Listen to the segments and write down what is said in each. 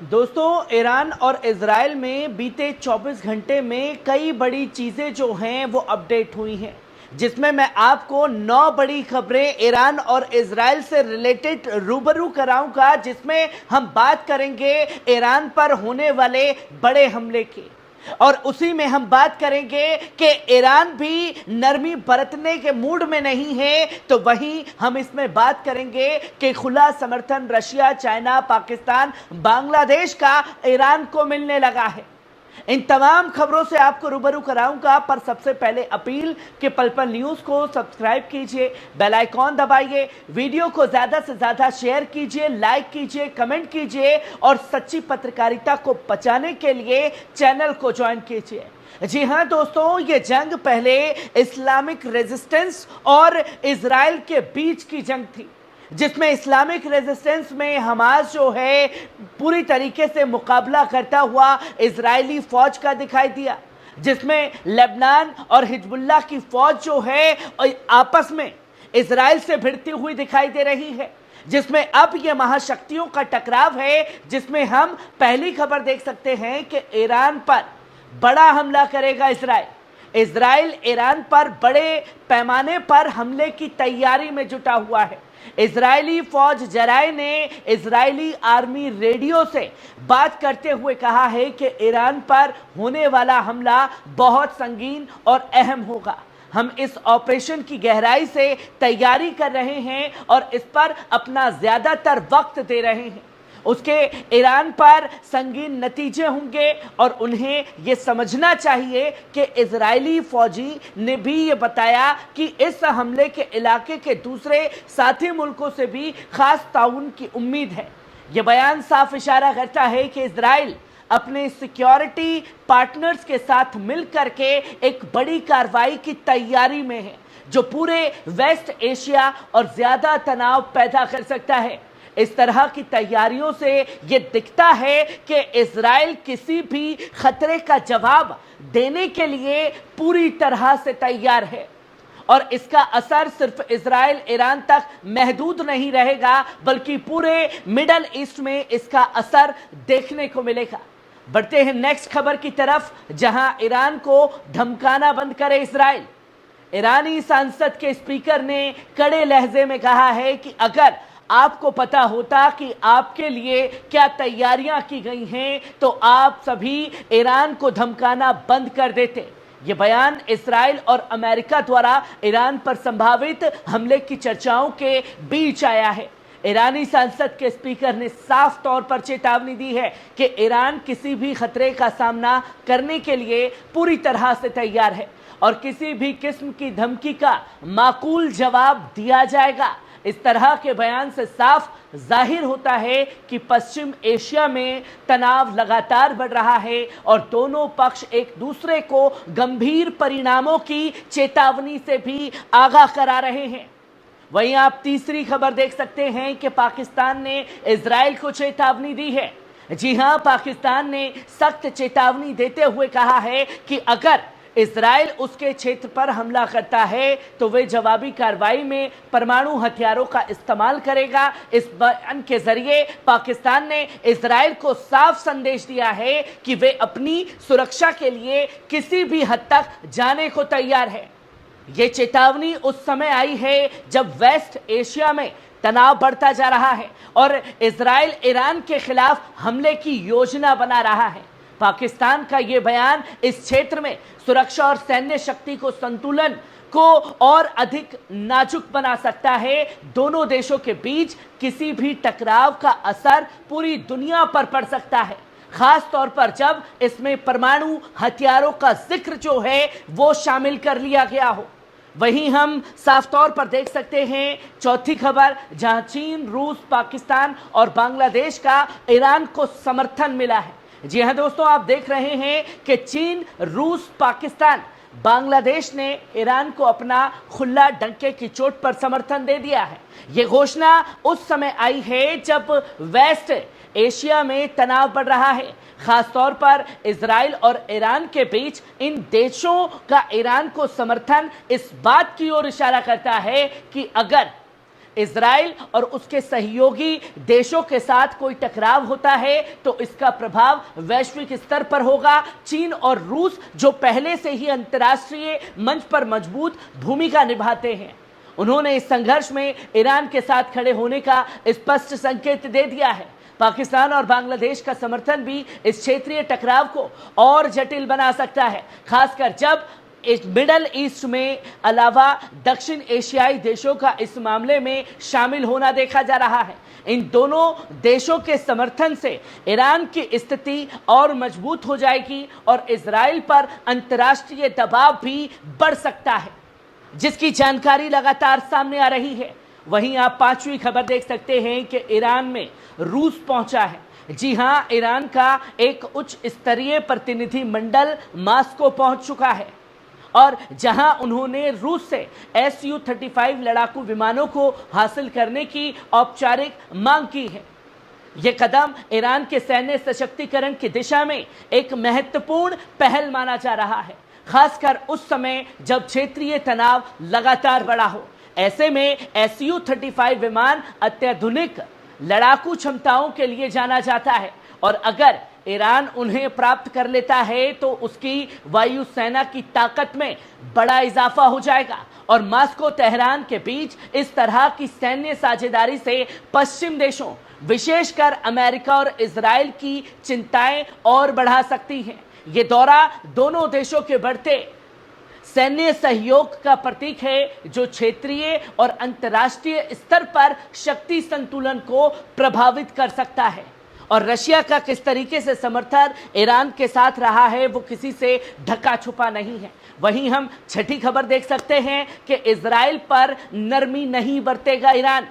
दोस्तों, ईरान और इजराइल में बीते 24 घंटे में कई बड़ी चीज़ें जो हैं वो अपडेट हुई हैं, जिसमें मैं आपको 9 बड़ी खबरें ईरान और इजराइल से रिलेटेड रूबरू कराऊंगा, जिसमें हम बात करेंगे ईरान पर होने वाले बड़े हमले की। और उसी में हम बात करेंगे कि ईरान भी नरमी बरतने के मूड में नहीं है, तो वहीं हम इसमें बात करेंगे कि खुला समर्थन रशिया, चाइना, पाकिस्तान, बांग्लादेश का ईरान को मिलने लगा है। इन तमाम खबरों से आपको रूबरू कराऊंगा, पर सबसे पहले अपील कि पल पल न्यूज को सब्सक्राइब कीजिए, बेल आइकॉन दबाइए, वीडियो को ज्यादा से ज्यादा शेयर कीजिए, लाइक कीजिए, कमेंट कीजिए और सच्ची पत्रकारिता को बचाने के लिए चैनल को ज्वाइन कीजिए। जी हां दोस्तों, ये जंग पहले इस्लामिक रेजिस्टेंस और इजराइल के बीच की जंग थी, जिसमें इस्लामिक रेजिस्टेंस में हमास जो है पूरी तरीके से मुकाबला करता हुआ इजरायली फौज का दिखाई दिया, जिसमें लेबनान और हिजबुल्लाह की फौज जो है आपस में इजराइल से भिड़ती हुई दिखाई दे रही है, जिसमें अब यह महाशक्तियों का टकराव है, जिसमें हम पहली खबर देख सकते हैं कि ईरान पर बड़ा हमला करेगा इजराइल। इजराइल ईरान पर बड़े पैमाने पर हमले की तैयारी में जुटा हुआ है। इजरायली फौज जराए ने इजरायली आर्मी रेडियो से बात करते हुए कहा है कि ईरान पर होने वाला हमला बहुत संगीन और अहम होगा। हम इस ऑपरेशन की गहराई से तैयारी कर रहे हैं और इस पर अपना ज्यादातर वक्त दे रहे हैं। उसके ईरान पर संगीन नतीजे होंगे और उन्हें यह समझना चाहिए कि इजरायली फौजी ने भी ये बताया कि इस हमले के इलाके के दूसरे साथी मुल्कों से भी खास ताउन की उम्मीद है। यह बयान साफ इशारा करता है कि इजराइल अपने सिक्योरिटी पार्टनर्स के साथ मिलकर के एक बड़ी कार्रवाई की तैयारी में है, जो पूरे वेस्ट एशिया और ज्यादा तनाव पैदा कर सकता है। इस तरह की तैयारियों से यह दिखता है कि इजराइल किसी भी खतरे का जवाब देने के लिए पूरी तरह से तैयार है और इसका असर सिर्फ इजराइल ईरान तक महदूद नहीं रहेगा, बल्कि पूरे मिडल ईस्ट में इसका असर देखने को मिलेगा। बढ़ते हैं नेक्स्ट खबर की तरफ, जहां ईरान को धमकाना बंद करे इजराइल। ईरानी संसद के स्पीकर ने कड़े लहजे में कहा है कि अगर आपको पता होता कि आपके लिए क्या तैयारियां की गई हैं, तो आप सभी ईरान को धमकाना बंद कर देते। यह बयान इस्राइल और अमेरिका द्वारा ईरान पर संभावित हमले की चर्चाओं के बीच आया है। ईरानी संसद के स्पीकर ने साफ तौर पर चेतावनी दी है कि ईरान किसी भी खतरे का सामना करने के लिए पूरी तरह से तैयार है और किसी भी किस्म की धमकी का माकूल जवाब दिया जाएगा। इस तरह के बयान से साफ जाहिर होता है कि पश्चिम एशिया में तनाव लगातार बढ़ रहा है और दोनों पक्ष एक दूसरे को गंभीर परिणामों की चेतावनी से भी आगाह करा रहे हैं। वहीं आप तीसरी खबर देख सकते हैं कि पाकिस्तान ने इजराइल को चेतावनी दी है। जी हां, पाकिस्तान ने सख्त चेतावनी देते हुए कहा है कि अगर इजराइल उसके क्षेत्र पर हमला करता है तो वे जवाबी कार्रवाई में परमाणु हथियारों का इस्तेमाल करेगा। इस बयान के जरिए पाकिस्तान ने इजराइल को साफ संदेश दिया है कि वे अपनी सुरक्षा के लिए किसी भी हद तक जाने को तैयार है। ये चेतावनी उस समय आई है जब वेस्ट एशिया में तनाव बढ़ता जा रहा है और इजराइल ईरान के खिलाफ हमले की योजना बना रहा है। पाकिस्तान का यह बयान इस क्षेत्र में सुरक्षा और सैन्य शक्ति को संतुलन को और अधिक नाजुक बना सकता है। दोनों देशों के बीच किसी भी टकराव का असर पूरी दुनिया पर पड़ सकता है, खास तौर पर जब इसमें परमाणु हथियारों का जिक्र जो है वो शामिल कर लिया गया हो। वहीं हम साफ तौर पर देख सकते हैं चौथी खबर, जहां चीन, रूस, पाकिस्तान और बांग्लादेश का ईरान को समर्थन मिला है। जी हां दोस्तों, आप देख रहे हैं कि चीन, रूस, पाकिस्तान, बांग्लादेश ने ईरान को अपना खुला डंके की चोट पर समर्थन दे दिया है। यह घोषणा उस समय आई है जब वेस्ट एशिया में तनाव बढ़ रहा है, खास तौर पर इजराइल और ईरान के बीच। इन देशों का ईरान को समर्थन इस बात की ओर इशारा करता है कि अगर इजराइल और उसके सहयोगी देशों के साथ कोई टकराव होता है तो इसका प्रभाव वैश्विक स्तर पर होगा। चीन और रूस जो पहले से ही अंतर्राष्ट्रीय मंच पर मजबूत भूमिका निभाते हैं, उन्होंने इस संघर्ष में ईरान के साथ खड़े होने का स्पष्ट संकेत दे दिया है। पाकिस्तान और बांग्लादेश का समर्थन भी इस क्षेत्रीय टकराव को और जटिल बना सकता है, खासकर जब इस मिडल ईस्ट में अलावा दक्षिण एशियाई देशों का इस मामले में शामिल होना देखा जा रहा है। इन दोनों देशों के समर्थन से ईरान की स्थिति और मजबूत हो जाएगी और इजराइल पर अंतर्राष्ट्रीय दबाव भी बढ़ सकता है, जिसकी जानकारी लगातार सामने आ रही है। वहीं आप पांचवी खबर देख सकते हैं कि ईरान में रूस पहुंचा है। जी हां, ईरान का एक उच्च स्तरीय प्रतिनिधि मंडल मास्को पहुंच चुका है और जहां उन्होंने रूस से Su-35 लड़ाकू विमानों को हासिल करने की औपचारिक मांग की है। यह कदम ईरान के सैन्य सशक्तिकरण की दिशा में एक महत्वपूर्ण पहल माना जा रहा है, खासकर उस समय जब क्षेत्रीय तनाव लगातार बढ़ा हो। ऐसे में Su-35 विमान अत्याधुनिक लड़ाकू क्षमताओं के लिए जाना जाता है और अगर ईरान उन्हें प्राप्त कर लेता है तो उसकी वायुसेना की ताकत में बड़ा इजाफा हो जाएगा और मास्को तेहरान के बीच इस तरह की सैन्य साझेदारी से पश्चिम देशों, विशेषकर अमेरिका और इजराइल की चिंताएं और बढ़ा सकती हैं। ये दौरा दोनों देशों के बढ़ते सैन्य सहयोग का प्रतीक है, जो क्षेत्रीय और अंतर्राष्ट्रीय स्तर पर शक्ति संतुलन को प्रभावित कर सकता है। और रशिया का किस तरीके से समर्थन ईरान के साथ रहा है वो किसी से ढका छुपा नहीं है। वहीं हम छठी खबर देख सकते हैं कि इजराइल पर नरमी नहीं बरतेगा ईरान।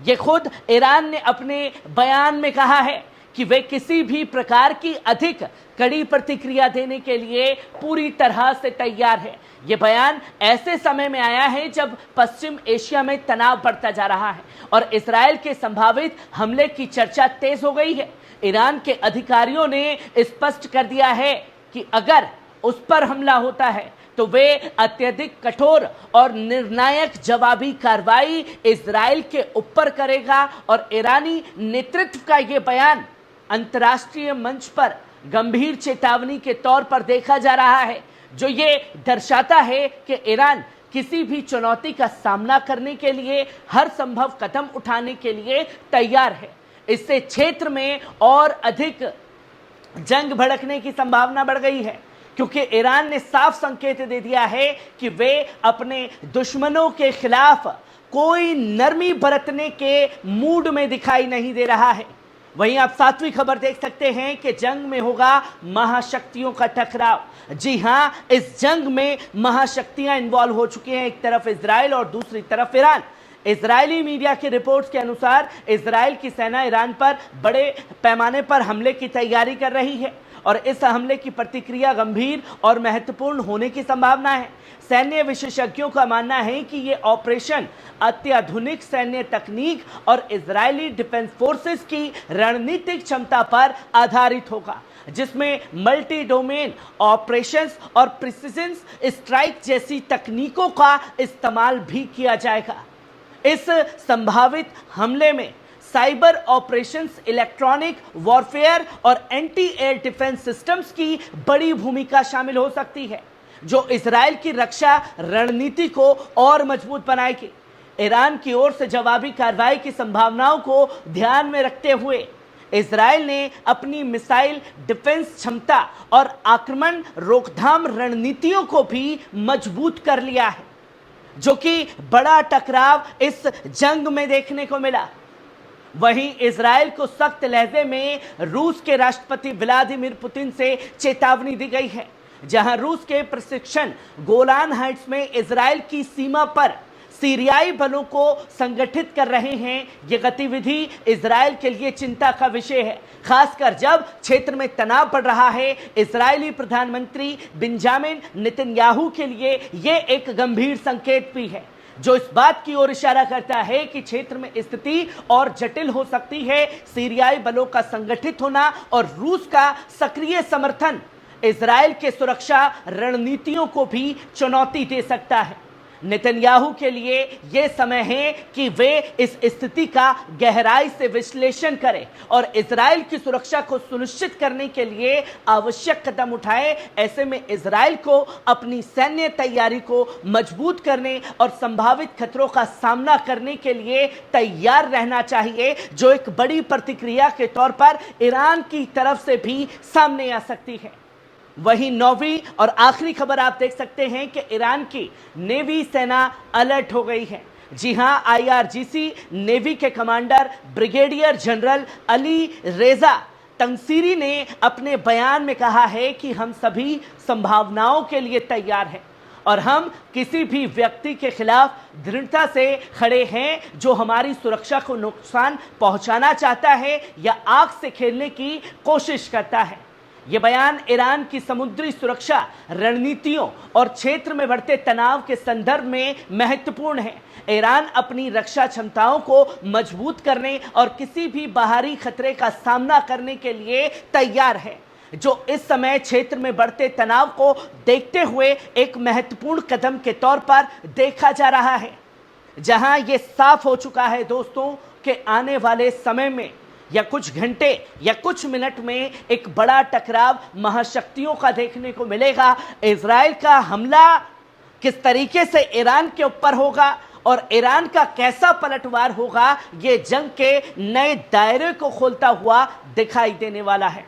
ये खुद ईरान ने अपने बयान में कहा है कि वे किसी भी प्रकार की अधिक कड़ी प्रतिक्रिया देने के लिए पूरी तरह से तैयार है। यह बयान ऐसे समय में आया है जब पश्चिम एशिया में तनाव बढ़ता जा रहा है और इजराइल के संभावित हमले की चर्चा तेज हो गई है। ईरान के अधिकारियों ने स्पष्ट कर दिया है कि अगर उस पर हमला होता है तो वे अत्यधिक कठोर और निर्णायक जवाबी कार्रवाई इजराइल के ऊपर करेगा और ईरानी नेतृत्व का यह बयान अंतर्राष्ट्रीय मंच पर गंभीर चेतावनी के तौर पर देखा जा रहा है, जो ये दर्शाता है कि ईरान किसी भी चुनौती का सामना करने के लिए हर संभव कदम उठाने के लिए तैयार है। इससे क्षेत्र में और अधिक जंग भड़कने की संभावना बढ़ गई है, क्योंकि ईरान ने साफ संकेत दे दिया है कि वे अपने दुश्मनों के खिलाफ कोई नरमी बरतने के मूड में दिखाई नहीं दे रहा है। वहीं आप सातवीं खबर देख सकते हैं कि जंग में होगा महाशक्तियों का टकराव। जी हां, इस जंग में महाशक्तियां इन्वॉल्व हो चुकी हैं, एक तरफ इजराइल और दूसरी तरफ ईरान। इजरायली मीडिया की रिपोर्ट्स के अनुसार इजराइल की सेना ईरान पर बड़े पैमाने पर हमले की तैयारी कर रही है और इस हमले की प्रतिक्रिया गंभीर और महत्वपूर्ण होने की संभावना है। सैन्य विशेषज्ञों का मानना है कि यह ऑपरेशन अत्याधुनिक सैन्य तकनीक और इजरायली डिफेंस फोर्सेस की रणनीतिक क्षमता पर आधारित होगा, जिसमें मल्टी डोमेन ऑपरेशंस और प्रिसिजन स्ट्राइक जैसी तकनीकों का इस्तेमाल भी किया जाएगा। इस संभावित हमले में साइबर ऑपरेशंस, इलेक्ट्रॉनिक वॉरफेयर और एंटी एयर डिफेंस सिस्टम्स की बड़ी भूमिका शामिल हो सकती है, जो इजराइल की रक्षा रणनीति को और मजबूत बनाएगी। ईरान की ओर से जवाबी कार्रवाई की संभावनाओं को ध्यान में रखते हुए इजराइल ने अपनी मिसाइल डिफेंस क्षमता और आक्रमण रोकथाम रणनीतियों को भी मजबूत कर लिया है, जो कि बड़ा टकराव इस जंग में देखने को मिला। वहीं इजराइल को सख्त लहजे में रूस के राष्ट्रपति व्लादिमीर पुतिन से चेतावनी दी गई है, जहां रूस के प्रशिक्षण गोलान हाइट्स में इजराइल की सीमा पर सीरियाई बलों को संगठित कर रहे हैं। यह गतिविधि इजराइल के लिए चिंता का विषय है, खासकर जब क्षेत्र में तनाव बढ़ रहा है। इजरायली प्रधानमंत्री बेंजामिन नेतन्याहू के लिए यह एक गंभीर संकेत भी है, जो इस बात की ओर इशारा करता है कि क्षेत्र में स्थिति और जटिल हो सकती है। सीरियाई बलों का संगठित होना और रूस का सक्रिय समर्थन इजराइल के सुरक्षा रणनीतियों को भी चुनौती दे सकता है। नेतन्याहू के लिए यह समय है कि वे इस स्थिति का गहराई से विश्लेषण करें और इजराइल की सुरक्षा को सुनिश्चित करने के लिए आवश्यक कदम उठाएं। ऐसे में इजराइल को अपनी सैन्य तैयारी को मजबूत करने और संभावित खतरों का सामना करने के लिए तैयार रहना चाहिए, जो एक बड़ी प्रतिक्रिया के तौर पर ईरान की तरफ से भी सामने आ सकती है। वहीं नौवीं और आखिरी खबर आप देख सकते हैं कि ईरान की नेवी सेना अलर्ट हो गई है। जी हां, आईआरजीसी नेवी के कमांडर ब्रिगेडियर जनरल अली रेजा तंसीरी ने अपने बयान में कहा है कि हम सभी संभावनाओं के लिए तैयार हैं और हम किसी भी व्यक्ति के खिलाफ दृढ़ता से खड़े हैं जो हमारी सुरक्षा को नुकसान पहुंचाना चाहता है या आग से खेलने की कोशिश करता है। यह बयान ईरान की समुद्री सुरक्षा रणनीतियों और क्षेत्र में बढ़ते तनाव के संदर्भ में महत्वपूर्ण है। ईरान अपनी रक्षा क्षमताओं को मजबूत करने और किसी भी बाहरी खतरे का सामना करने के लिए तैयार है, जो इस समय क्षेत्र में बढ़ते तनाव को देखते हुए एक महत्वपूर्ण कदम के तौर पर देखा जा रहा है। जहां यह साफ हो चुका है दोस्तों कि आने वाले समय में या कुछ घंटे या कुछ मिनट में एक बड़ा टकराव महाशक्तियों का देखने को मिलेगा। इजराइल का हमला किस तरीके से ईरान के ऊपर होगा और ईरान का कैसा पलटवार होगा, ये जंग के नए दायरे को खोलता हुआ दिखाई देने वाला है।